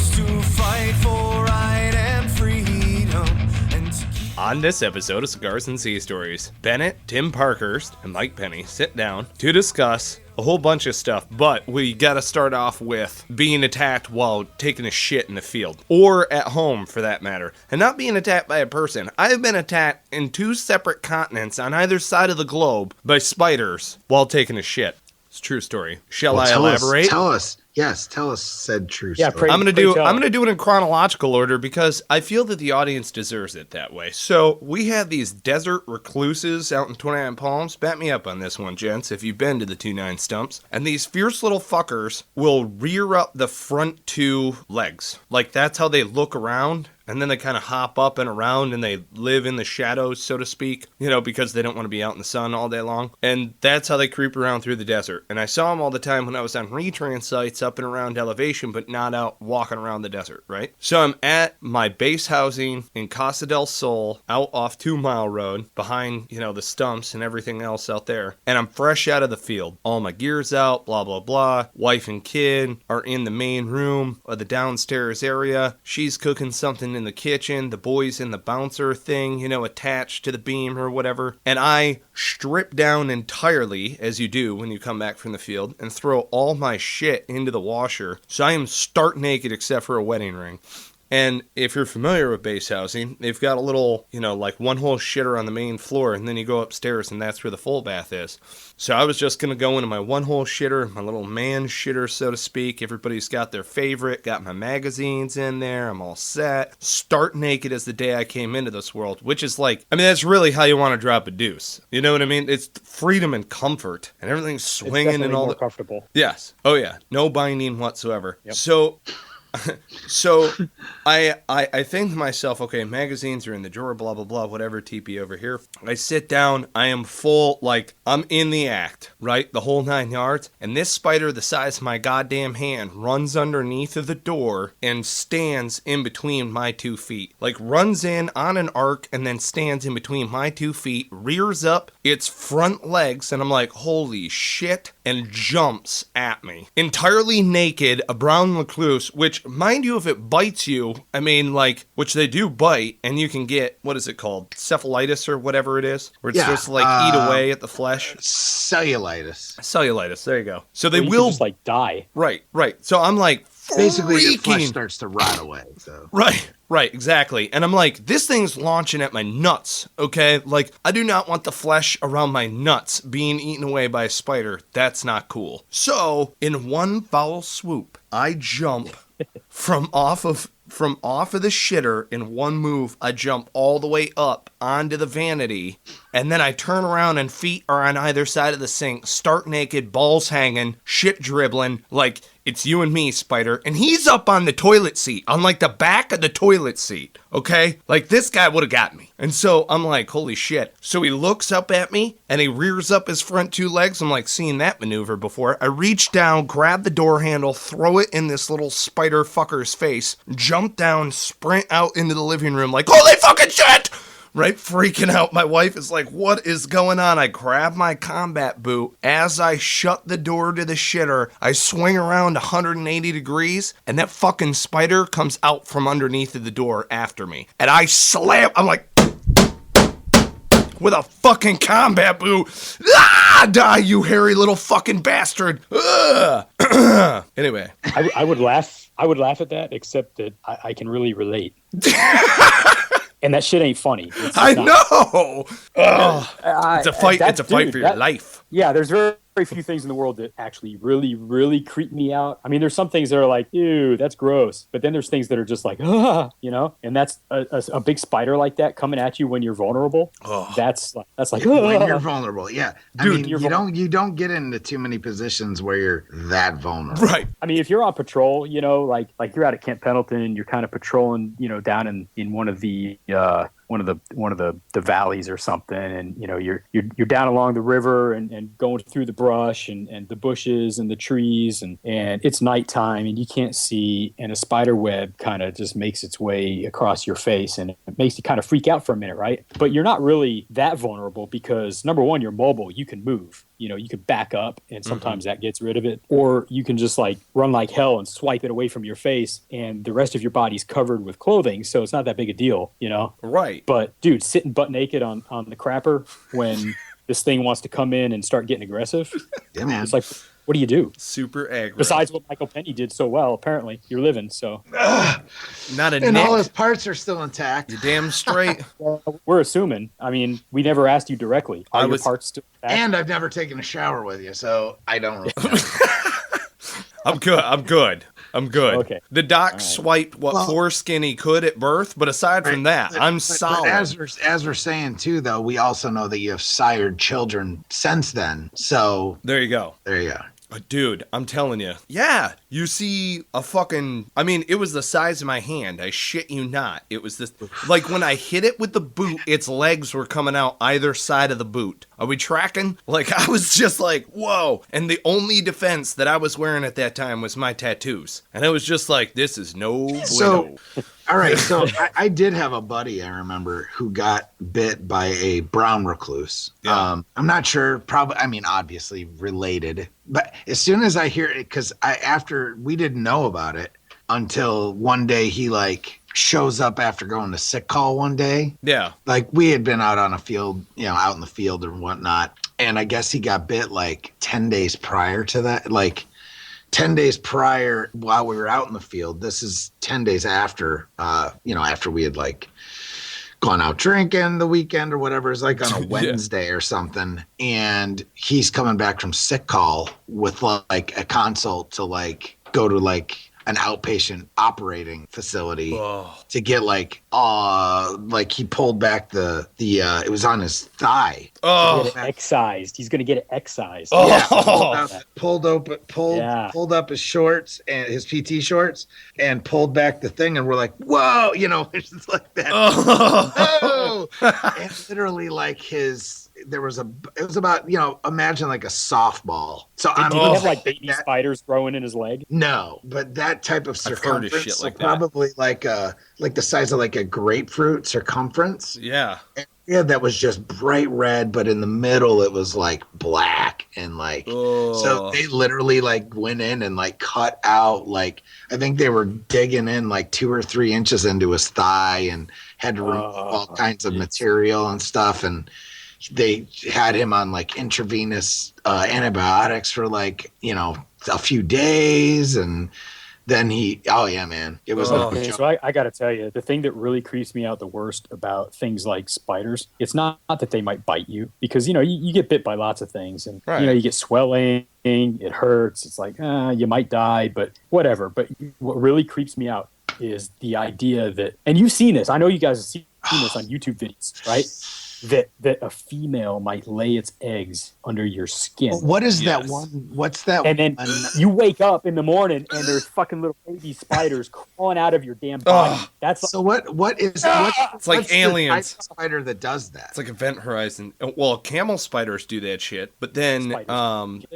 forced to fight for right and freedom. On this episode of Cigars and Sea Stories, Bennett, Tim Parkhurst, and Mike Penny sit down to discuss a whole bunch of stuff, but we gotta start off with being attacked while taking a shit in the field, or at home for that matter, and not being attacked by a person. I have been attacked in 2 separate continents on either side of the globe by spiders while taking a shit. It's a true story. Shall I elaborate? Tell us. Yes, tell us said true story. I'm gonna do it in chronological order because I feel that the audience deserves it that way. So we had these desert recluses out in 29 Palms. Bat me up on this one, gents, if you've been to the 29 Stumps. And these fierce little fuckers will rear up the front 2 legs. Like, that's how they look around. And then they kind of hop up and around and they live in the shadows, so to speak, you know, because they don't want to be out in the sun all day long. And that's how they creep around through the desert. And I saw them all the time when I was on retrain sites up and around elevation, but not out walking around the desert, right? So I'm at my base housing in Casa del Sol, out off 2 Mile Road, behind, you know, the stumps and everything else out there. And I'm fresh out of the field. All my gear's out, blah, blah, blah. Wife and kid are in the main room of the downstairs area. She's cooking something in the kitchen, the boys in the bouncer thing, you know, attached to the beam or whatever, and I strip down entirely, as you do when you come back from the field, and throw all my shit into the washer, so I am stark naked except for a wedding ring. And if you're familiar with base housing, they've got a little, you know, like 1-hole shitter on the main floor, and then you go upstairs, and that's where the full bath is. So I was just going to go into my 1-hole shitter, my little man shitter, so to speak. Everybody's got their favorite, got my magazines in there, I'm all set. Start naked as the day I came into this world, which is like, I mean, that's really how you want to drop a deuce. You know what I mean? It's freedom and comfort, and everything's swinging and all more comfortable. Yes. Oh, yeah. No binding whatsoever. Yep. So I think to myself, okay, magazines are in the drawer, blah, blah, blah, whatever, TP over here. I sit down, I am full, like, I'm in the act, right? The whole 9 yards. And this spider the size of my goddamn hand runs underneath of the door and stands in between my 2 feet. Like, runs in on an arc and then stands in between my 2 feet, rears up its front legs, and I'm like, holy shit, and jumps at me. Entirely naked, a brown recluse, which, mind you, if it bites you, I mean, like, which they do bite, and you can get, what is it called? Cephalitis or whatever it is? Where it's supposed to, like, eat away at the flesh? Cellulitis. Cellulitis, there you go. So they you will just, like, die. Right. So I'm like, basically your flesh starts to rot away. So. Right, exactly. And I'm like, this thing's launching at my nuts, okay? Like, I do not want the flesh around my nuts being eaten away by a spider. That's not cool. So, in one foul swoop, I jump from off of the shitter in one move. I jump all the way up onto the vanity, and then I turn around and feet are on either side of the sink, stark naked, balls hanging, shit dribbling, like, it's you and me, Spider. And he's up on the toilet seat, on like the back of the toilet seat, okay? Like, this guy would have got me. And so I'm like, holy shit. So he looks up at me and he rears up his front 2 legs. I'm like, seeing that maneuver before. I reach down, grab the door handle, throw it in this little spider fucker's face, jump down, sprint out into the living room like, holy fucking shit! Right, freaking out. My wife is like, what is going on? I grab my combat boot. As I shut the door to the shitter, I swing around 180 degrees, and that fucking spider comes out from underneath of the door after me. And I slam, I'm like, with a fucking combat boot. Ah, die, you hairy little fucking bastard. Anyway. I would laugh at that, except that I can really relate. And that shit ain't funny. I know. It's a fight. It's a fight for your life. Yeah, there's very few things in the world that actually really, really creep me out. I mean, there's some things that are like, ew, that's gross. But then there's things that are just like, you know? And that's a big spider like that coming at you when you're vulnerable. Oh. That's like, when you're vulnerable. Yeah. Dude, I mean, you don't get into too many positions where you're that vulnerable. Right. I mean, if you're on patrol, you know, like you're out at Camp Pendleton and you're kind of patrolling, you know, down in one of the valleys or something, and you know you're down along the river and going through the brush and the bushes and the trees and it's nighttime and you can't see, and a spider web kind of just makes its way across your face and it makes you kind of freak out for a minute, right? But you're not really that vulnerable because number one, you're mobile, you can move. you could back up and sometimes that gets rid of it. Or you can just like run like hell and swipe it away from your face and the rest of your body's covered with clothing. So it's not that big a deal, Right. But dude, sitting butt naked on the crapper when this thing wants to come in and start getting aggressive. Yeah, man. It's like, what do you do? Super aggro. Besides what Michael Penny did so well, apparently you're living. So not a and nick. all his parts are still intact. You damn straight. We're assuming. I mean, we never asked you directly. Are your parts still intact? And I've never taken a shower with you, so I don't really know. I'm good. Okay. The doc swiped foreskin he could at birth, but aside from that, I'm solid. But as we're saying too, though, we also know that you have sired children since then. So there you go. Dude, I'm telling you. Yeah, you see a fucking... I mean, it was the size of my hand. I shit you not. It was this... Like, when I hit it with the boot, its legs were coming out either side of the boot. Are we tracking? Like, I was just like, whoa. And the only defense that I was wearing at that time was my tattoos. And I was just like, this is no bueno. So, all right, so I did have a buddy, I remember, who got bit by a brown recluse. Yeah. I'm not sure, probably, I mean, obviously related. But as soon as I hear it, because after we didn't know about it until one day he like shows up after going to sick call one day. Yeah. Like we had been out on a field, out in the field and whatnot. And I guess he got bit like 10 days prior to that. Like 10 days prior while we were out in the field. This is 10 days after, after we had like gone out drinking the weekend or whatever. It's like on a Wednesday or something. And he's coming back from sick call with like a consult to like go to like an outpatient operating facility to get like he pulled back the it was on his thigh. Oh, excised. He's gonna get it excised. Oh, yeah, pulled up his shorts and his PT shorts and pulled back the thing, and we're like, whoa, it's just like that. Oh. And literally like it was about, imagine like a softball. So Did he have like baby spiders growing in his leg? No, but that type of circumference, shit like probably like the size of like a grapefruit circumference. Yeah. And that was just bright red, but in the middle it was like black and like so they literally like went in and like cut out like I think they were digging in like 2 or 3 inches into his thigh and had to remove all kinds of material and stuff, and they had him on like intravenous antibiotics for like a few days, and then it was okay, so I gotta tell you, the thing that really creeps me out the worst about things like spiders, it's not that they might bite you, because you get bit by lots of things, and you get swelling, it hurts, it's like you might die, but whatever. But what really creeps me out is the idea that, and you've seen this, I know you guys have seen this on YouTube videos, right? That a female might lay its eggs under your skin. What is that one? What's that? And then you wake up in the morning and there's fucking little baby spiders crawling out of your damn body. That's so. What is? It's like aliens. The spider that does that. It's like Event Horizon. Well, camel spiders do that shit, but then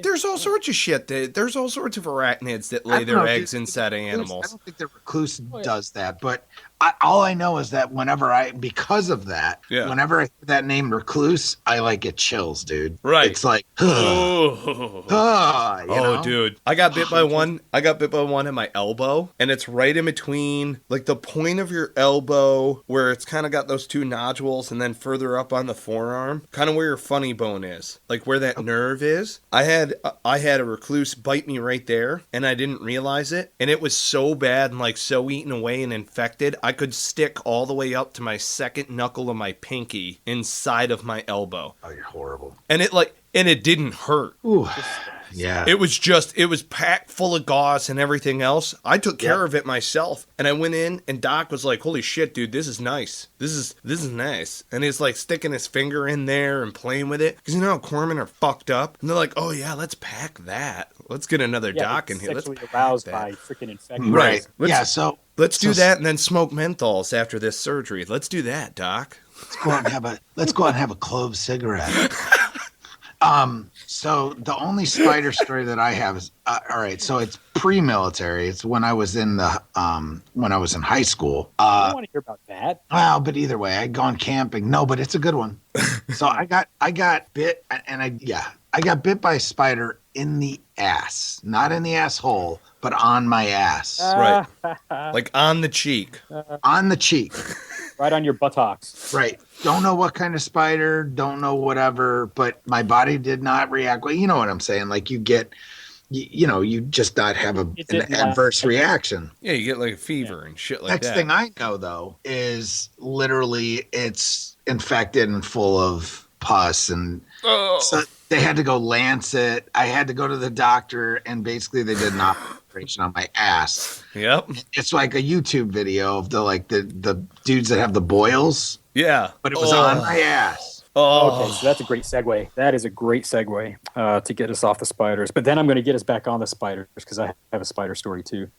there's all sorts of shit. There's all sorts of arachnids that lay their eggs inside of animals. I don't think the recluse does that, but all I know is that whenever because of that, whenever I hear that name recluse, I like get chills, dude. Right. It's like, dude. I got bit by one. I got bit by one in my elbow, and it's right in between, like the point of your elbow where it's kind of got those 2 nodules, and then further up on the forearm, kind of where your funny bone is, like where that nerve is. I had a recluse bite me right there, and I didn't realize it, and it was so bad and like so eaten away and infected. I could stick all the way up to my second knuckle of my pinky inside of my elbow. Oh, you're horrible. And it didn't hurt. Ooh. Yeah. It was packed full of gauze and everything else. I took care of it myself. And I went in and Doc was like, holy shit, dude, this is nice. This is nice. And he's like sticking his finger in there and playing with it. Because you know how corpsmen are fucked up? And they're like, oh yeah, let's pack that. Let's get another Doc in here. Let's sexually aroused by freaking infection. Right. Let's do that and then smoke menthols after this surgery. Let's do that, Doc. Let's go out and have a clove cigarette. So the only spider story that I have is all right. So it's pre-military. It's when I was in high school. I don't want to hear about that. Well, but either way, I'd gone camping. No, but it's a good one. So I got bit, and I got bit by a spider in the ass, not in the asshole, but on my ass, Right. Like on the cheek. on the cheek. Right on your buttocks. Right. Don't know what kind of spider, don't know whatever, but my body did not react. Well, you know what I'm saying? Like you get, you just not have an adverse reaction. Yeah, you get like a fever and shit like Next that. thing I know, though, is literally it's infected and full of pus. And so they had to go Lancet. I had to go to the doctor, and basically they did an operation on my ass. Yep. It's like a YouTube video of the dudes that have the boils. Yeah. But it was on my ass. Oh. Okay, so that's a great segue. That is a great segue to get us off the spiders. But then I'm going to get us back on the spiders because I have a spider story too.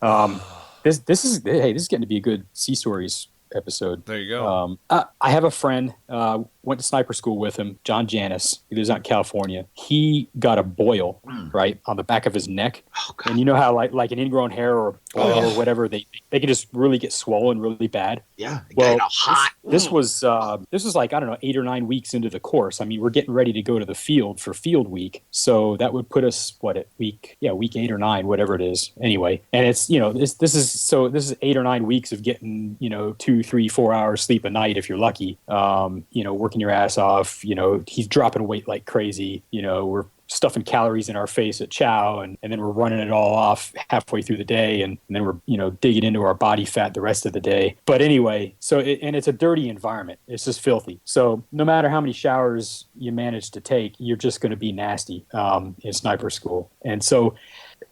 This is getting to be a good sea stories episode. There you go. I have a friend, went to sniper school with him, John Janis. He lives out in California. He got a boil, right, on the back of his neck. Oh, God. And you know how like an ingrown hair or a boil or whatever, they can just really get swollen really bad. Yeah. Well, Hot. This was like, I don't know, 8 or 9 weeks into the course. I mean, we're getting ready to go to the field for field week. So that would put us, at week 8 or 9, whatever it is. Anyway, and it's, this is 8 or 9 weeks of getting, 2, 3, 4 hours sleep a night if you're lucky. Working your ass off. He's dropping weight like crazy. We're stuffing calories in our face at chow, and then we're running it all off halfway through the day, and then we're digging into our body fat the rest of the day. But anyway, and it's a dirty environment. It's just filthy. So no matter how many showers you manage to take, you're just going to be nasty in sniper school. And so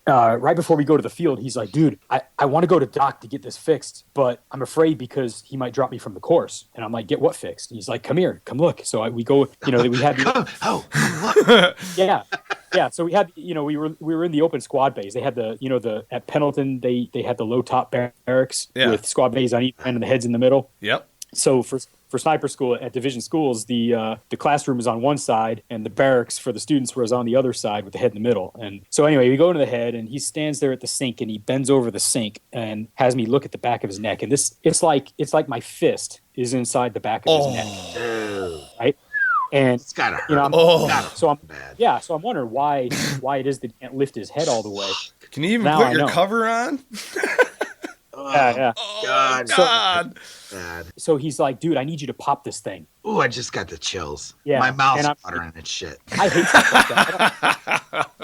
right before we go to the field, he's like, dude, I want to go to Doc to get this fixed, but I'm afraid because he might drop me from the course. And I'm like, get what fixed? And he's like, come here, come look. So we go, we had yeah. So we had, we were in the open squad bays. They had at Pendleton, they had the low top barracks with squad bays on each end and the heads in the middle. Yep. So for sniper school at division schools, the classroom was on one side and the barracks for the students was on the other side with the head in the middle. And so anyway, we go to the head and he stands there at the sink and he bends over the sink and has me look at the back of his neck. And it's like my fist is inside the back of his neck. Right? And It's gotta hurt. So I'm wondering why it is that he can't lift his head all the way. Can you even Now put I your know. cover on? Yeah. Oh, God. God. Bad. So he's like, dude, I need you to pop this thing. Ooh, I just got the chills. Yeah, My mouth's and watering and shit. I hate stuff like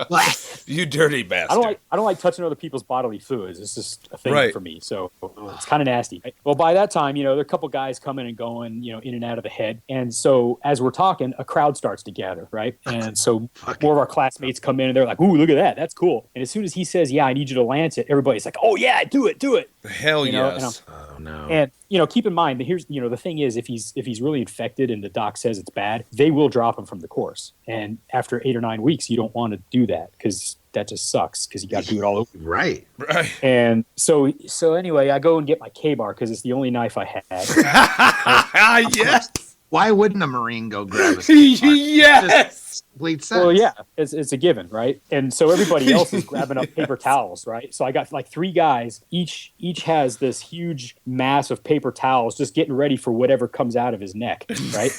that. You dirty bastard. I don't like touching other people's bodily fluids. It's just a thing Right. for me. So it's kind of nasty. Well, by that time, there are a couple guys coming and going, in and out of the head. And so as we're talking, a crowd starts to gather, right? And so more of our classmates come in and they're like, ooh, look at that. That's cool. And as soon as he says, yeah, I need you to lance it, everybody's like, oh, yeah, do it. Hell yes. Oh, no. And keep in mind that here's the thing is if he's really infected and the doc says it's bad, they will drop him from the course. And after 8 or 9 weeks, you don't want to do that because that just sucks because you got to do it all over. Right. And so anyway, I go and get my K-bar because it's the only knife I had. Yes. Why wouldn't a Marine go grab a Yes. complete sense? Well, yeah, it's a given, right? And so everybody else is grabbing up paper towels, right? So I got like 3 guys, each has this huge mass of paper towels just getting ready for whatever comes out of his neck, right?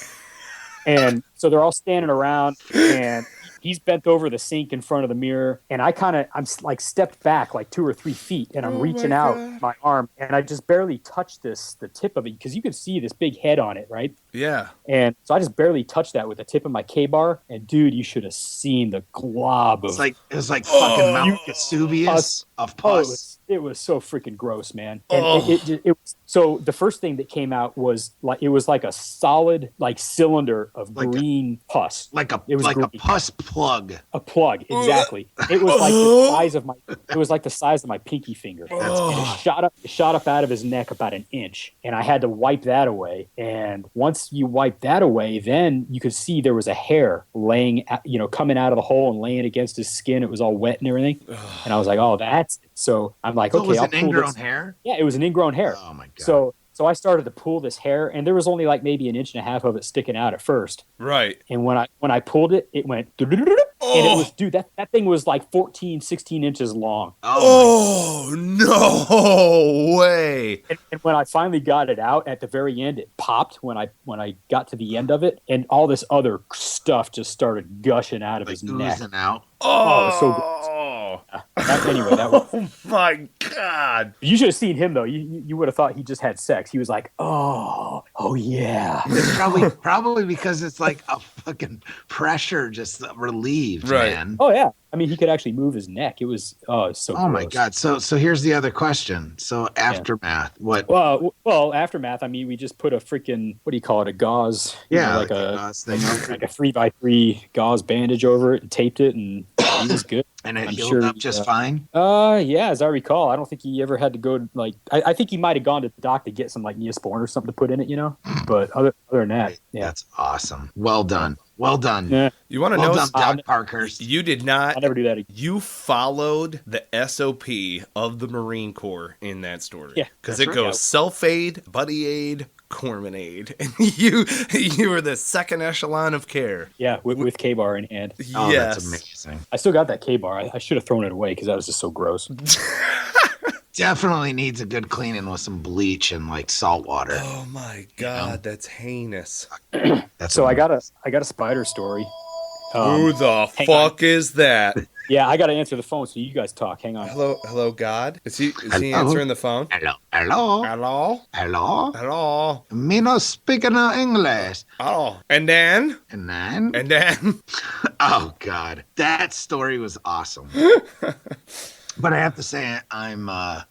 And so they're all standing around and he's bent over the sink in front of the mirror, and I'm like stepped back like 2 or 3 feet, and I'm reaching out my arm, and I just barely touched the tip of it because you could see this big head on it, right? Yeah. And so I just barely touched that with the tip of my K-bar, and dude, you should have seen the glob of. It was like fucking Mount Vesuvius of pus. It was so freaking gross, man. And it was, so the first thing that came out was like a solid like cylinder of green pus. It was like a pus plug. A plug, exactly. It was like the size of my pinky finger. And it shot up out of his neck about an inch, and I had to wipe that away. And once you wipe that away, then you could see there was a hair laying, coming out of the hole and laying against his skin. It was all wet and everything. And I was like, oh, that's it. So I'm like, okay, Was I'll it pull ingrown this hair? Yeah, it was an ingrown hair. Oh my God. So So I started to pull this hair, and there was only like maybe an inch and a half of it sticking out at first. Right. And when I pulled it, it went, and it was, dude, that thing was like 14, 16 inches long. Oh, no way. And when I finally got it out at the very end, it popped when I got to the end of it, and all this other stuff just started gushing out of his neck. Oozing out. Oh, it was so good. Anyway, that was. Oh my God. You should have seen him though. You would have thought he just had sex. He was like, oh yeah. It's probably because it's like a fucking pressure just relieved, Right. man. Oh yeah. I mean, he could actually move his neck. It was so. Oh my gross. God. So here's the other question. So aftermath, what? Well, aftermath. I mean, we just put a freaking, what do you call it? A gauze. Yeah, like a gauze thing. like a 3x3 gauze bandage over it, and taped it, and he was good. And it I'm healed sure up just fine. Yeah, as I recall, I don't think he ever had to go like. I think he might have gone to the doc to get some like Neosporin or something to put in it, But other than that, yeah, That's awesome. Well done. Well done. yeah, You want to Well know? done, Doc Parkhurst. You did not. I'll never do that again. You followed the SOP of the Marine Corps in that story. Yeah, Because that's it right. goes self-aid, buddy aid, corpsman aid. And you were the second echelon of care. Yeah, with K-bar in hand. Oh, Yes. that's amazing. I still got that K-bar. I should have thrown it away because that was just so gross. Definitely needs a good cleaning with some bleach and like salt water. Oh my God, that's heinous. That's So I amazing. got a spider story. Who the hang fuck is that? Yeah, I got to answer the phone, so you guys talk. Hang on. Hello, God. Is he Hello? answering the phone? Hello. Hello, Hello. hello, Me no speaking no English. oh, and then, And then, oh God, that story was awesome. But I have to say, I'm oh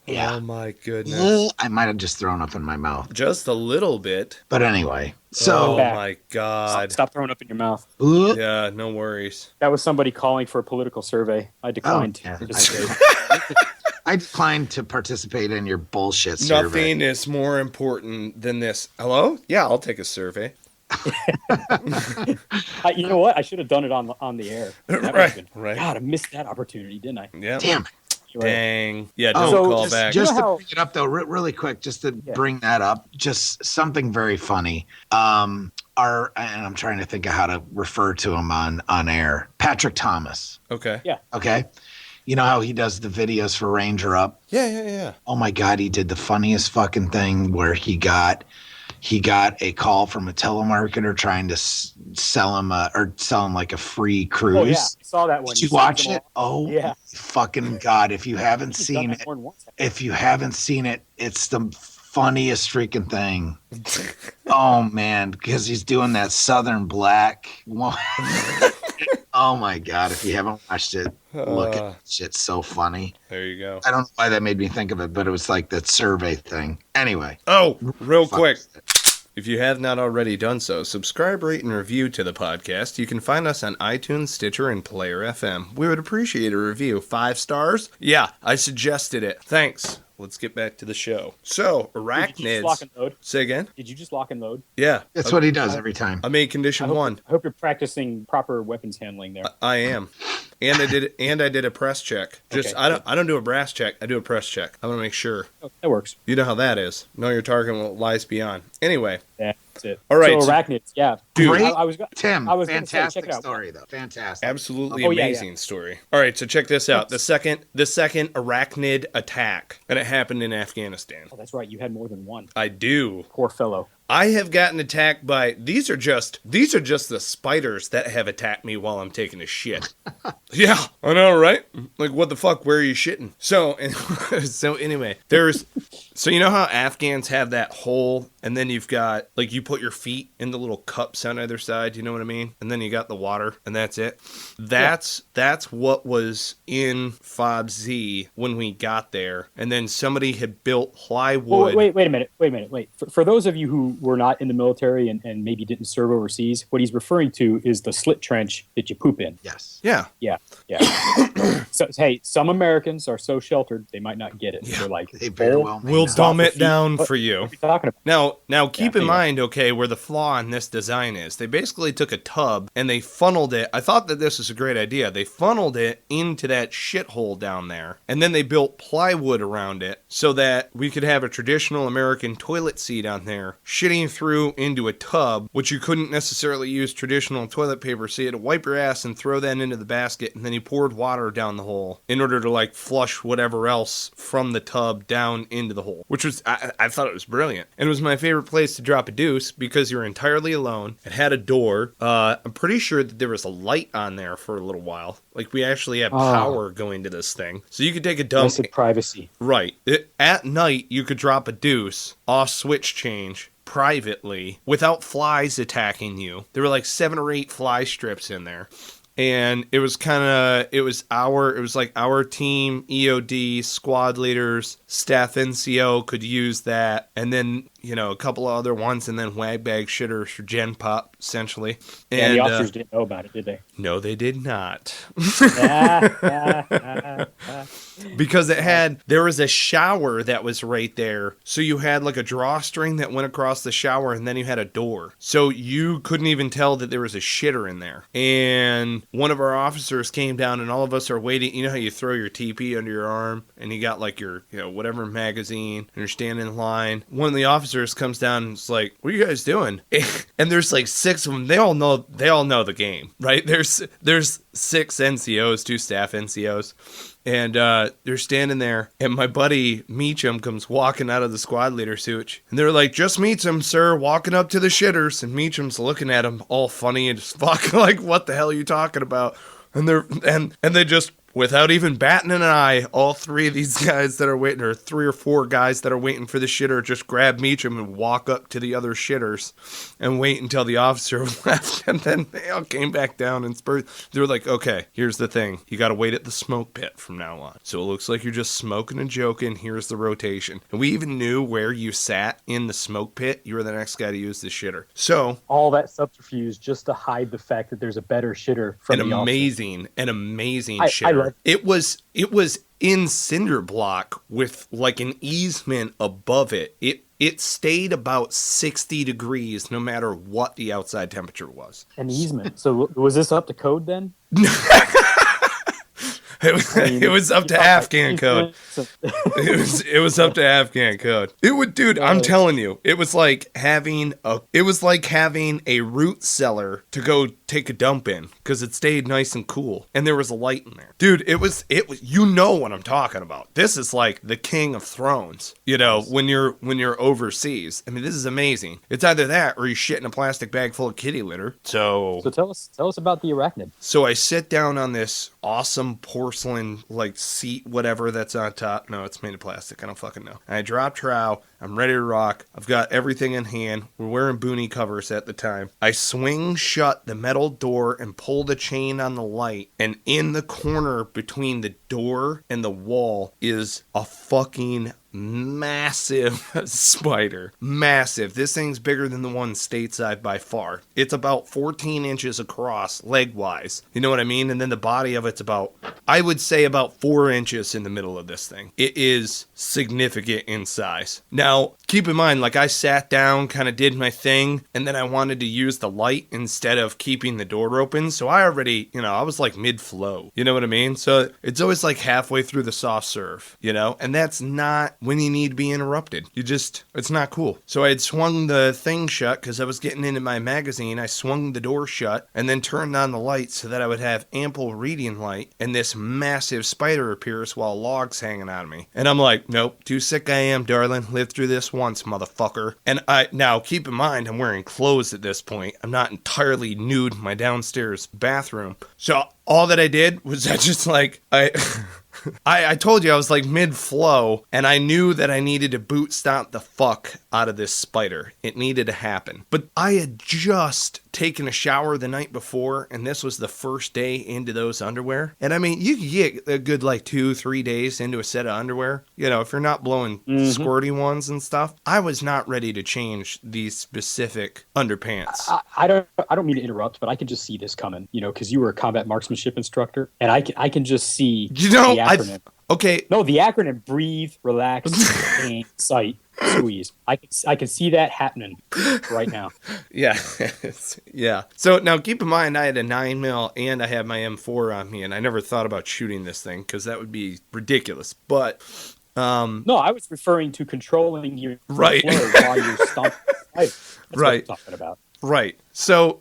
my goodness, I might have just thrown up in my mouth. just a little bit. But anyway, Oh so back. my God. Stop throwing up in your mouth. Yeah, no worries. That was somebody calling for a political survey. I declined yeah. to participate. I declined to participate in your bullshit survey. Nothing is more important than this. Hello? Yeah, I'll take a survey. You know what? I should have done it on the air. That would've Right, been- right. God, I missed that opportunity, didn't I? Yeah. Damn. Anyway, Dang. Yeah, Oh, don't call just, back. just You know to how- bring it up though, really quick, just to Yeah. bring that up, just something very funny. And I'm trying to think of how to refer to him on air. Patrick Thomas. Okay. Yeah. Okay. You know how he does the videos for Ranger Up? Yeah. Oh my God, he did the funniest fucking thing where he got a call from a telemarketer trying to sell him like a free cruise. Oh yeah, I saw that one. Did you sent watch them it? all. Oh Yeah. fucking God. If you haven't He's done seen that it, more than once. if you haven't seen it, it's the funniest freaking thing. Oh man, because he's doing that Southern Black one. Oh my God, if you haven't watched it, look at it. Shit's so funny. There you go. I don't know why that made me think of it, but it was like that survey thing. Anyway. Oh, real Fuck. quick. If you have not already done so, subscribe, rate, and review to the podcast. You can find us on iTunes, Stitcher, and Player FM. We would appreciate a review. 5 stars? Yeah, I suggested it. Thanks. Let's get back to the show. So, Did you just arachnids. lock and load? Say again? Did you just lock and load? Yeah. That's what he does every time. I made condition I 1. hope you're practicing proper weapons handling there. I am. And I did a press check. Just Okay. I don't do a brass check. I do a press check. I want to make sure. Oh, that works. You know how that is. Know your target and what lies beyond. Anyway, That's it. All right, So so- arachnids, yeah. Dude. Great, I was Tim. I was gonna say, Fantastic check it out. story though. Fantastic. absolutely Oh, yeah, amazing story. All right, so check this out. The second arachnid attack, and it happened in Afghanistan. Oh, that's right. You had more than one. I do. Poor fellow. I have gotten attacked by these are just the spiders that have attacked me while I'm taking a shit. Yeah, I know, right? Like, what the fuck? Where are you shitting? So anyway, so you know how Afghans have that hole, and then you've got like you put your feet in the little cups on either side. You know what I mean? And then you got the water, and that's it. That's what was in Fob Z when we got there, and then somebody had built plywood. Wait a minute. For those of you who were not in the military and maybe didn't serve overseas, what he's referring to is the slit trench that you poop in. Yes. Yeah. Yeah. So, hey, some Americans are so sheltered they might not get it. Yeah. They're like, They very well may We'll not. dumb it feet. down What for you. are you talking about? Now keep in anyway. mind, okay, where the flaw in this design is. They basically took a tub and they funneled it. I thought that this was a great idea. They funneled it into that shithole down there, and then they built plywood around it so that we could have a traditional American toilet seat on there, shitting through into a tub, which you couldn't necessarily use traditional toilet paper. So you had to wipe your ass and throw that into the basket, and then you poured water down the hole in order to like flush whatever else from the tub down into the hole, which was, I thought it was brilliant. And it was my favorite place to drop a deuce because you're entirely alone. It had a door. I'm pretty sure that there was a light on there for a little while. Like we actually had power going to this thing. So you could take a dump. Blessed privacy. Right. At night, you could drop a deuce off switch change privately without flies attacking you. There were like 7 or 8 fly strips in there. And it was like our team, EOD, squad leaders, staff NCO could use that. And then, a couple of other ones, and then wag bag shitters for Gen Pop, essentially. And the officers didn't know about it, did they? No, they did not. Because there was a shower that was right there. So you had like a drawstring that went across the shower, and then you had a door. So you couldn't even tell that there was a shitter in there. And one of our officers came down, and all of us are waiting. You know how you throw your TP under your arm, and you got like your, whatever magazine, and you're standing in line. One of the officers comes down and is like, "What are you guys doing?" And there's like 6 of them. They all know the game, right? There's 6 NCOs, 2 staff NCOs. And they're standing there, and my buddy Meacham comes walking out of the squad leader suit, and they're like, "Just Meacham, sir, walking up to the shitters." And Meacham's looking at him all funny and just fucking like, "What the hell are you talking about?" And they just, without even batting an eye, all 3 of these guys that are waiting, or 3 or 4 guys that are waiting for the shitter, just grab Meacham and walk up to the other shitters and wait until the officer left. And then they all came back down and spurred. They were like, "Okay, here's the thing. You got to wait at the smoke pit from now on. So it looks like you're just smoking and joking. Here's the rotation." And we even knew where you sat in the smoke pit. You were the next guy to use the shitter. So all that subterfuge just to hide the fact that there's a better shitter from the officer. An amazing shitter. It was in cinder block with like an easement above it. It stayed about 60 degrees no matter what the outside temperature was. An easement. So was this up to code then? It was up to Afghan code. It was up to Afghan code. I'm telling you, it was like having a root cellar to go take a dump in because it stayed nice and cool and there was a light in there. Dude, it was you know what I'm talking about. This is like the King of Thrones, when you're overseas. I mean, this is amazing. It's either that or you shit in a plastic bag full of kitty litter. So tell us about the arachnid. So I sit down on this awesome porcelain like seat, whatever that's on top. No, it's made of plastic. I don't fucking know. And I drop trowel. I'm ready to rock. I've got everything in hand. We're wearing boonie covers at the time. I swing shut the metal door and pull the chain on the light. And in the corner between the door and the wall is a fucking massive spider. Massive. This thing's bigger than the one stateside by far. It's about 14 inches across, leg-wise. You know what I mean? And then the body of it's I would say about 4 inches in the middle of this thing. It is significant in size. Now, keep in mind, like I sat down, kind of did my thing, and then I wanted to use the light instead of keeping the door open. So I already, I was like mid-flow. You know what I mean? So it's always like halfway through the soft serve, and that's not when you need to be interrupted. It's not cool. So I had swung the thing shut because I was getting into my magazine. I swung the door shut and then turned on the light so that I would have ample reading light, and this massive spider appears while logs hanging on me. And I'm like, nope, too sick I am, darling. Lived through this once, motherfucker. And now keep in mind, I'm wearing clothes at this point. I'm not entirely nude in my downstairs bathroom. So all that I did was I told you I was like mid-flow, and I knew that I needed to boot stomp the fuck out of this spider. It needed to happen. But I had just taken a shower the night before, and this was the first day into those underwear. And I mean, you could get a good like 2-3 days into a set of underwear, you know, if you're not blowing squirty ones and stuff. I was not ready to change these specific underpants. I don't mean to interrupt, but I can just see this coming, you know, because you were a combat marksmanship instructor, and I can just see the acronym. Okay. No, the acronym: breathe, relax, aim, sight, squeeze. I can see that happening right now. Yeah. Yeah. So now keep in mind, I had a 9mm and I had my M4 on me, and I never thought about shooting this thing because that would be ridiculous. But no, I was referring to controlling your right flow while you're stomping. That's right. what I'm talking about. Right. So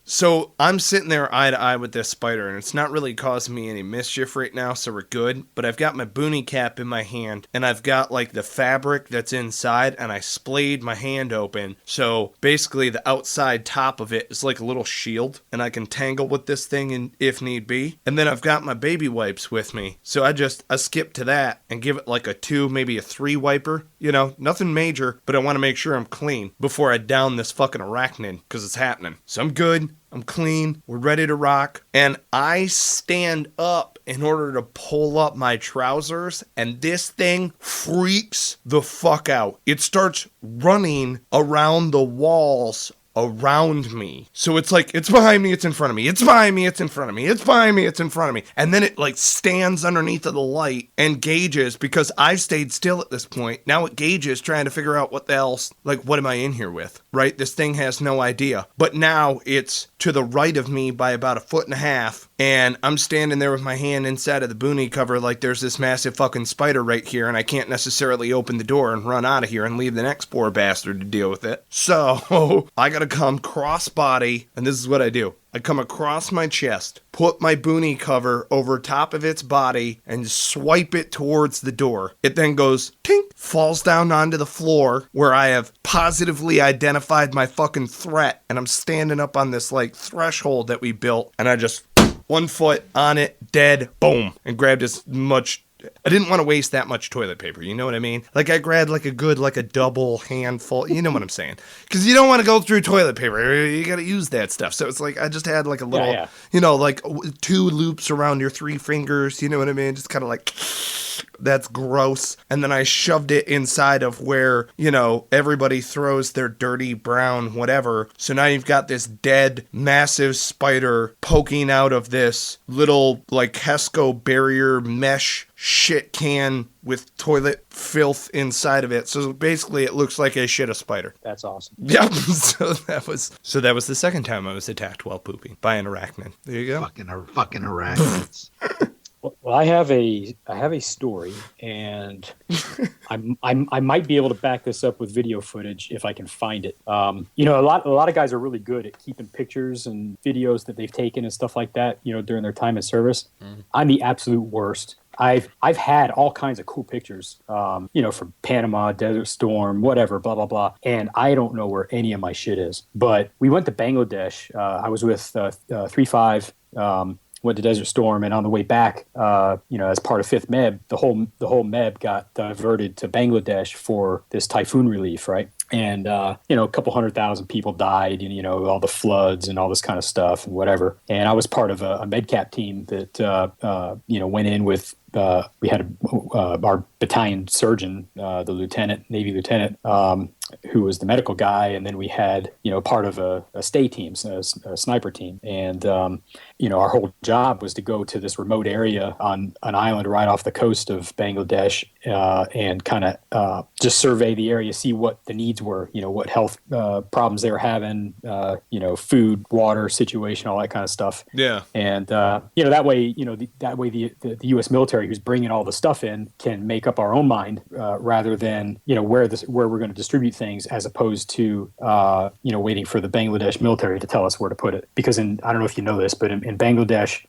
I'm sitting there eye to eye with this spider, and it's not really causing me any mischief right now, so we're good. But I've got my boonie cap in my hand, and I've got like the fabric that's inside, and I splayed my hand open. So basically the outside top of it is like a little shield, and I can tangle with this thing if need be. And then I've got my baby wipes with me. So I skip to that and give it like a 2, maybe a 3 wiper. You know, nothing major, but I want to make sure I'm clean before I down this fucking arachnid, because it's happening. So I'm good. I'm clean. We're ready to rock. And I stand up in order to pull up my trousers, and this thing freaks the fuck out. It starts running around the walls around me. So it's like, it's behind me, it's in front of me, it's behind me, it's in front of me, it's behind me, it's in front of me. And then it like stands underneath of the light and gauges, because I've stayed still at this point. Now it gauges, trying to figure out what the else, like, what am I in here with, right? This thing has no idea. But now it's to the right of me by about 1.5 feet, and I'm standing there with my hand inside of the boonie cover like there's this massive fucking spider right here, and I can't necessarily open the door and run out of here and leave the next poor bastard to deal with it. So I gotta come cross-body, and this is what I do. I come across my chest, put my boonie cover over top of its body, and swipe it towards the door. It then goes tink, falls down onto the floor where I have positively identified my fucking threat, and I'm standing up on this like threshold that we built, and I just 1 foot on it, dead, boom, and grabbed as much. I didn't want to waste that much toilet paper, you know what I mean? Like, I grabbed like a double handful, you know what I'm saying? Because you don't want to go through toilet paper, you got to use that stuff. So it's like, I just had like a little, you know, like 2 loops around your 3 fingers, you know what I mean? Just kind of like, that's gross. And then I shoved it inside of where, you know, everybody throws their dirty brown whatever. So now you've got this dead, massive spider poking out of this little like Hesco barrier mesh shit can with toilet filth inside of it. So basically it looks like I shit a spider. That's awesome. Yep. So that was the second time I was attacked while pooping by an arachnid. There you go. Fucking arachnids. Well, I have a story, and I might be able to back this up with video footage if I can find it. You know, a lot of guys are really good at keeping pictures and videos that they've taken and stuff like that, you know, during their time in service. I'm the absolute worst. I've had all kinds of cool pictures, you know, from Panama, Desert Storm, whatever, blah, blah, blah. And I don't know where any of my shit is. But we went to Bangladesh. I was with 3-5, went to Desert Storm, and on the way back, you know, as part of 5th MEB, the whole MEB got diverted to Bangladesh for this typhoon relief, right? And, you know, a couple 100,000 people died, and, you know, all the floods and all this kind of stuff and whatever. And I was part of a medcap team that, you know, went in with, we had our battalion surgeon, the Navy lieutenant, who was the medical guy. And then we had, you know, part of a stay team, a sniper team. And, you know, our whole job was to go to this remote area on an island right off the coast of Bangladesh, and kind of just survey the area, see what the needs were, you know, what health problems they were having, you know, food, water situation, all that kind of stuff. Yeah. And, you know, that way, you know, the U.S. military who's bringing all the stuff in can make up our own mind, rather than, you know, where we're going to distribute things, as opposed to, you know, waiting for the Bangladesh military to tell us where to put it. Because I don't know if you know this, but in Bangladesh,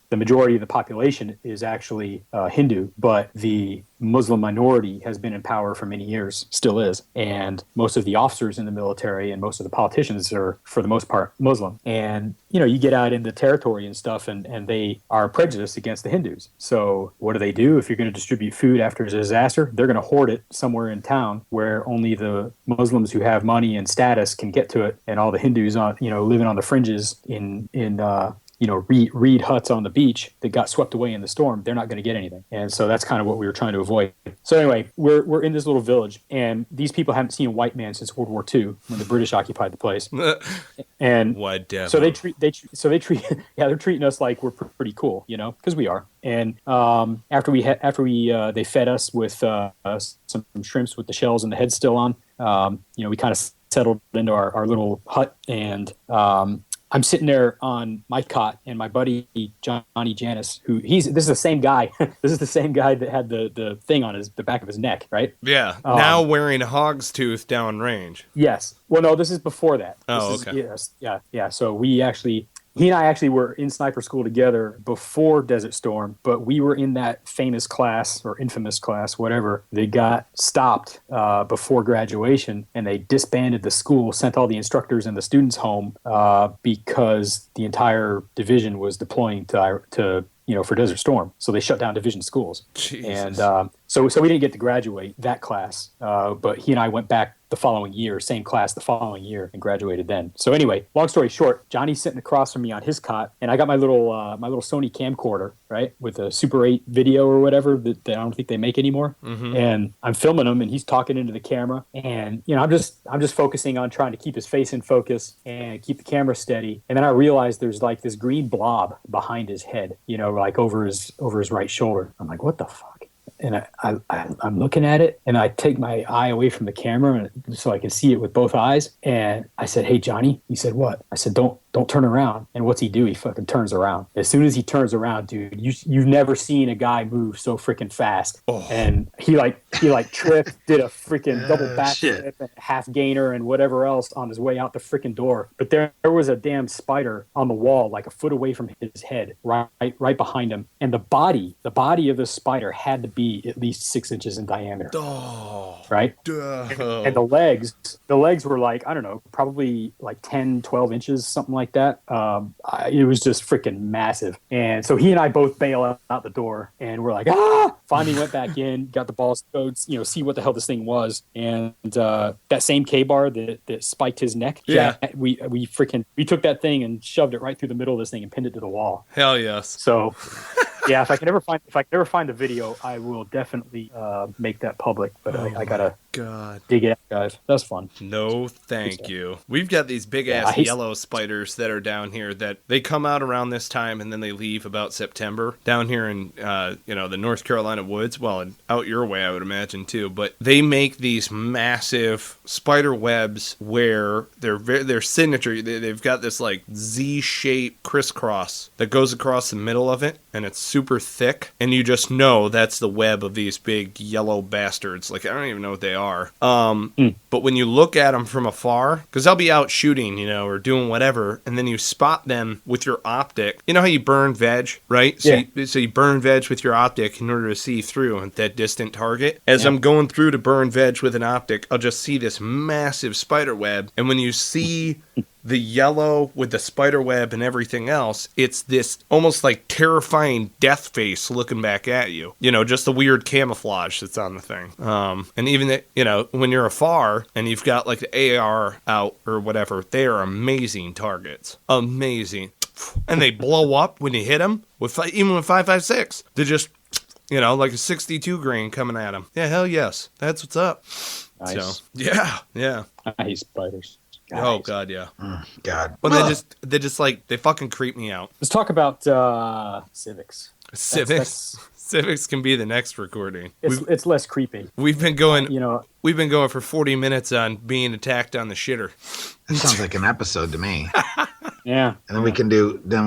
the majority of the population is actually Hindu, but the Muslim minority has been in power for many years, still is. And most of the officers in the military and most of the politicians are, for the most part, Muslim. And, you get out in the territory and stuff, and they are prejudiced against the Hindus. So what do? If you're going to distribute food after a disaster, they're going to hoard it somewhere in town where only the Muslims who have money and status can get to it. And all the Hindus living on the fringes in reed huts on the beach that got swept away in the storm, they're not going to get anything. And so that's kind of what we were trying to avoid. So anyway, we're in this little village, and these people haven't seen a white man since World War II when the British occupied the place. And so they treat they're treating us like we're pretty cool, because we are. And after they fed us with some shrimps with the shells and the heads still on, we kind of settled into our little hut, and I'm sitting there on my cot, and my buddy Johnny Janis, this is the same guy. This is the same guy that had the thing on the back of his neck, right? Yeah. Now wearing a hog's tooth downrange. Yes. Well, no, this is before that. Okay. Yes. Yeah. So he and I actually were in sniper school together before Desert Storm, but we were in that famous class or infamous class, whatever. They got stopped before graduation, and they disbanded the school, sent all the instructors and the students home because the entire division was deploying to for Desert Storm. So they shut down division schools. Jesus. And so we didn't get to graduate that class, but he and I went back the following year, same class the following year, and graduated then. So anyway, long story short, Johnny's sitting across from me on his cot, and I got my little Sony camcorder, right, with a Super 8 video or whatever that I don't think they make anymore. Mm-hmm. And I'm filming him, and he's talking into the camera, and I'm just focusing on trying to keep his face in focus and keep the camera steady. And then I realized there's like this green blob behind his head, like over his right shoulder. I'm like, what the fuck? And I'm looking at it, and I take my eye away from the camera so I can see it with both eyes. And I said, "Hey, Johnny." He said, "What?" I said, Don't turn around." And what's he do? He fucking turns around. As soon as he turns around, dude, you've never seen a guy move so freaking fast. Oh. And he tripped, did a freaking double backflip and half gainer and whatever else on his way out the freaking door. But there was a damn spider on the wall, like a foot away from his head, right behind him. And the body of the spider had to be at least 6 inches in diameter. Oh. Right? And the legs were like, I don't know, probably like 10, 12 inches, something like that. It was just freaking massive. And so he and I both bail out the door, and we're like, finally went back in, got the balls codes, see what the hell this thing was. And that same K-bar that spiked his neck, we took that thing and shoved it right through the middle of this thing and pinned it to the wall. Hell yes. So yeah, if I can ever find the video, I will definitely make that public. But I gotta dig it out, guys. That's fun. No, thank you. We've got these big ass yellow spiders that are down here that they come out around this time and then they leave about September down here in the North Carolina woods. Well, and out your way, I would imagine too. But they make these massive spider webs where their signature. They've got this like Z-shaped crisscross that goes across the middle of it, and it's super thick, and you just know that's the web of these big yellow bastards. Like, I don't even know what they are. But when you look at them from afar, because they'll be out shooting, or doing whatever, and then you spot them with your optic. You know how you burn veg, right? So you burn veg with your optic in order to see through at that distant target. As I'm going through to burn veg with an optic, I'll just see this massive spider web, and when you see the yellow with the spider web and everything else, it's this almost like terrifying death face looking back at you. Just the weird camouflage that's on the thing. And even when you're afar and you've got like the AR out or whatever, they are amazing targets. Amazing. And they blow up when you hit them even with 5.56. They're just like a 62 grain coming at them. Yeah, hell yes. That's what's up. Nice. So yeah. I hate spiders. Guys. Oh God, yeah. God. Well, they just like they fucking creep me out. Let's talk about civics. Civics can be the next recording. It's less creepy. We've been going. We've been going for 40 minutes on being attacked on the shitter. That sounds like an episode to me. Yeah. And then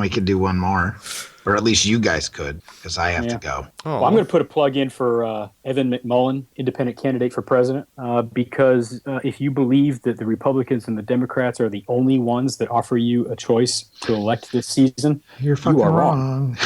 we can do one more. Or at least you guys could, because I have to go. Oh. Well, I'm going to put a plug in for Evan McMullen, independent candidate for president, because if you believe that the Republicans and the Democrats are the only ones that offer you a choice to elect this season, you are wrong.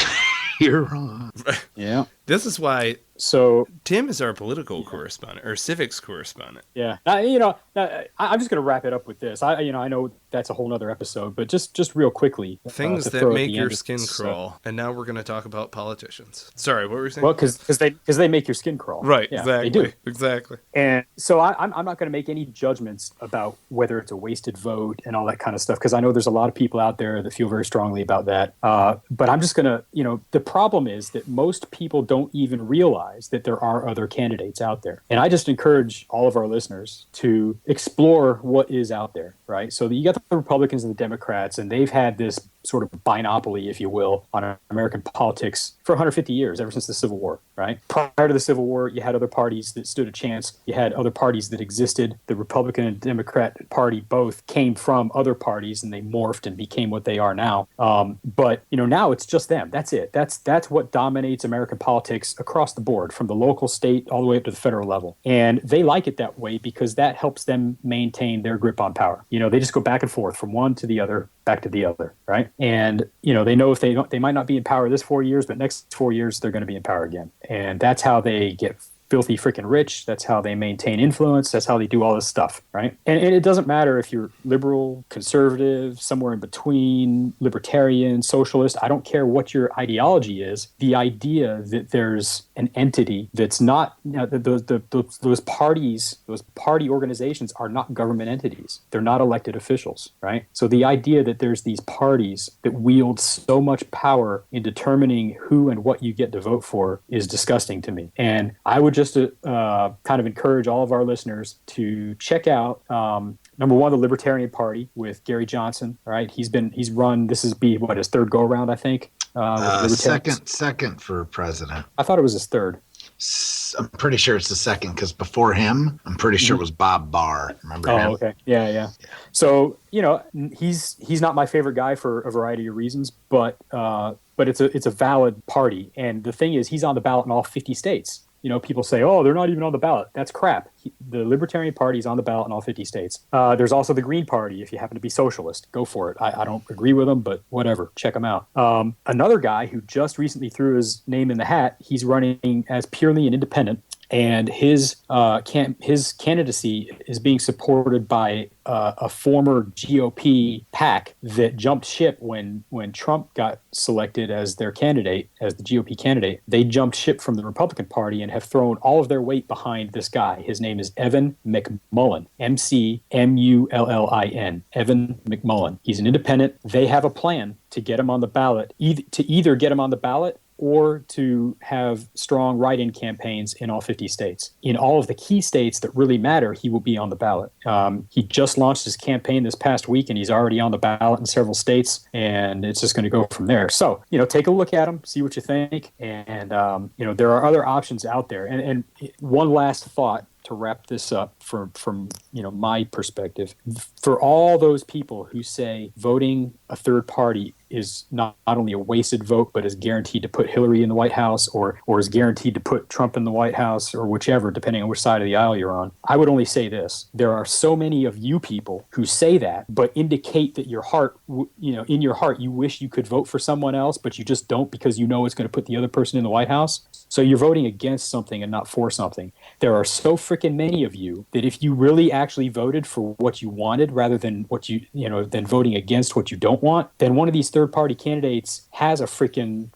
You're wrong. Yeah. This is why So Tim is our political correspondent or civics correspondent. yeah, I'm just going to wrap it up with this. I know that's a whole nother episode, but just real quickly, Things to that throw at make the your end of skin this, crawl. And now we're going to talk about politicians. Sorry, what were you saying? Well, because they make your skin crawl. Right, Yeah, exactly. They do. Exactly. And so I'm not going to make any judgments about whether it's a wasted vote and all that kind of stuff, because I know there's a lot of people out there that feel very strongly about that. But I'm just going to, the problem is that most people don't even realize that there are other candidates out there. And I just encourage all of our listeners to explore what is out there, right? So you got the Republicans and the Democrats, and they've had this sort of binopoly, if you will, on American politics for 150 years, ever since the Civil War, right? Prior to the Civil War, you had other parties that stood a chance. You had other parties that existed. The Republican and Democrat Party both came from other parties, and they morphed and became what they are now. But now it's just them. That's it. That's what dominates American politics across the board, from the local, state, all the way up to the federal level. And they like it that way because that helps them maintain their grip on power. They just go back and forth from one to the other, back to the other, right? And they know if they might not be in power this 4 years, but next 4 years they're going to be in power again. And that's how they get filthy freaking rich. That's how they maintain influence. That's how they do all this stuff, right? And it doesn't matter if you're liberal, conservative, somewhere in between, libertarian, socialist. I don't care what your ideology is. The idea that there's an entity that's not, those parties, those party organizations are not government entities. They're not elected officials, right? So the idea that there's these parties that wield so much power in determining who and what you get to vote for is disgusting to me. And I would just kind of encourage all of our listeners to check out number one, the Libertarian Party with Gary Johnson. All right, he's run. This is his third go around, I think. Second for president. I thought it was his third. I'm pretty sure it's the second, because before him, I'm pretty sure it was Bob Barr. Remember him? Oh, okay. Yeah. So he's not my favorite guy for a variety of reasons, but it's a valid party. And the thing is, he's on the ballot in all 50 states. People say, oh, they're not even on the ballot. That's crap. The Libertarian Party is on the ballot in all 50 states. There's also the Green Party. If you happen to be socialist, go for it. I don't agree with them, but whatever. Check them out. Another guy who just recently threw his name in the hat, he's running as purely an independent. And his candidacy is being supported by a former GOP PAC that jumped ship when Trump got selected as their candidate, as the GOP candidate. They jumped ship from the Republican Party and have thrown all of their weight behind this guy. His name is Evan McMullin, McMullin. Evan McMullin. He's an independent. They have a plan to get him on the ballot, either get him on the ballot or to have strong write-in campaigns in all 50 states. In all of the key states that really matter, he will be on the ballot. He just launched his campaign this past week, and he's already on the ballot in several states, and it's just going to go from there. So, take a look at him, see what you think, and, there are other options out there. And one last thought to wrap this up from my perspective, for all those people who say voting a third party is not only a wasted vote, but is guaranteed to put Hillary in the White House or is guaranteed to put Trump in the White House, or whichever, depending on which side of the aisle you're on. I would only say this. There are so many of you people who say that, but indicate that your heart, in your heart, you wish you could vote for someone else, but you just don't because you know it's going to put the other person in the White House. So you're voting against something and not for something. There are so freaking many of you that if you really actually voted for what you wanted rather than what than voting against what you don't want, then one of these third party candidates has a freaking,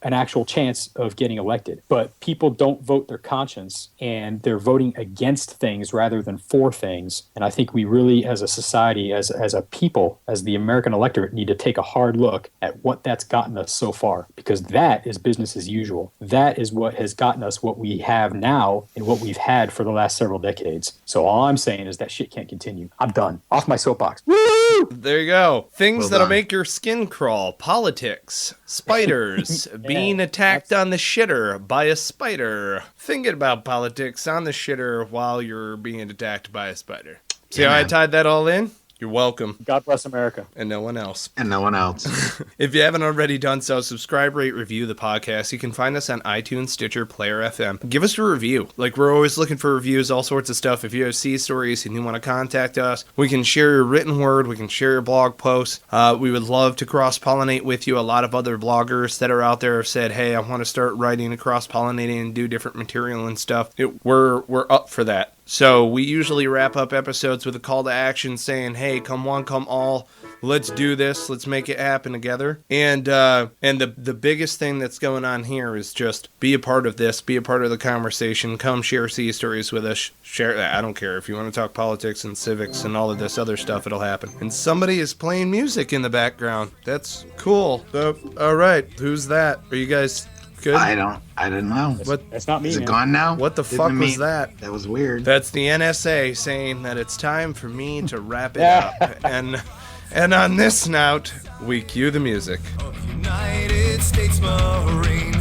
an actual chance of getting elected. But people don't vote their conscience, and they're voting against things rather than for things. And I think we really, as a society, as a people, as the American electorate, need to take a hard look at what that's gotten us so far, because that is business as usual. That is what has gotten us what we have now and what we've had for the last several decades. So all I'm saying is that shit can't continue. I'm done. Off my soapbox. Woo! There you go. Things Well that'll done. make your skin crawl. Politics. Spiders. Being attacked on the shitter by a spider. Thinking about politics on the shitter while you're being attacked by a spider. See how I tied that all in? You're welcome. God bless America. And no one else. And no one else. If you haven't already done so, subscribe, rate, review the podcast. You can find us on iTunes, Stitcher, Player FM. Give us a review. Like, we're always looking for reviews, all sorts of stuff. If you have sea stories and you want to contact us, we can share your written word. We can share your blog posts. We would love to cross-pollinate with you. A lot of other bloggers that are out there have said, hey, I want to start writing and cross-pollinating and do different material and stuff. We're up for that. So we usually wrap up episodes with a call to action saying, hey, come one, come all, let's do this, let's make it happen together. And the biggest thing that's going on here is just be a part of this, be a part of the conversation, come share sea stories with us, share that. I don't care if you want to talk politics and civics and all of this other stuff, it'll happen. And somebody is playing music in the background. That's cool. So, all right, who's that? Are you guys good? I don't know. That's not me. Is it man. gone now? What the fuck was that? That was weird. That's the NSA saying that it's time for me to wrap it up. And on this note, we cue the music. United States Marine.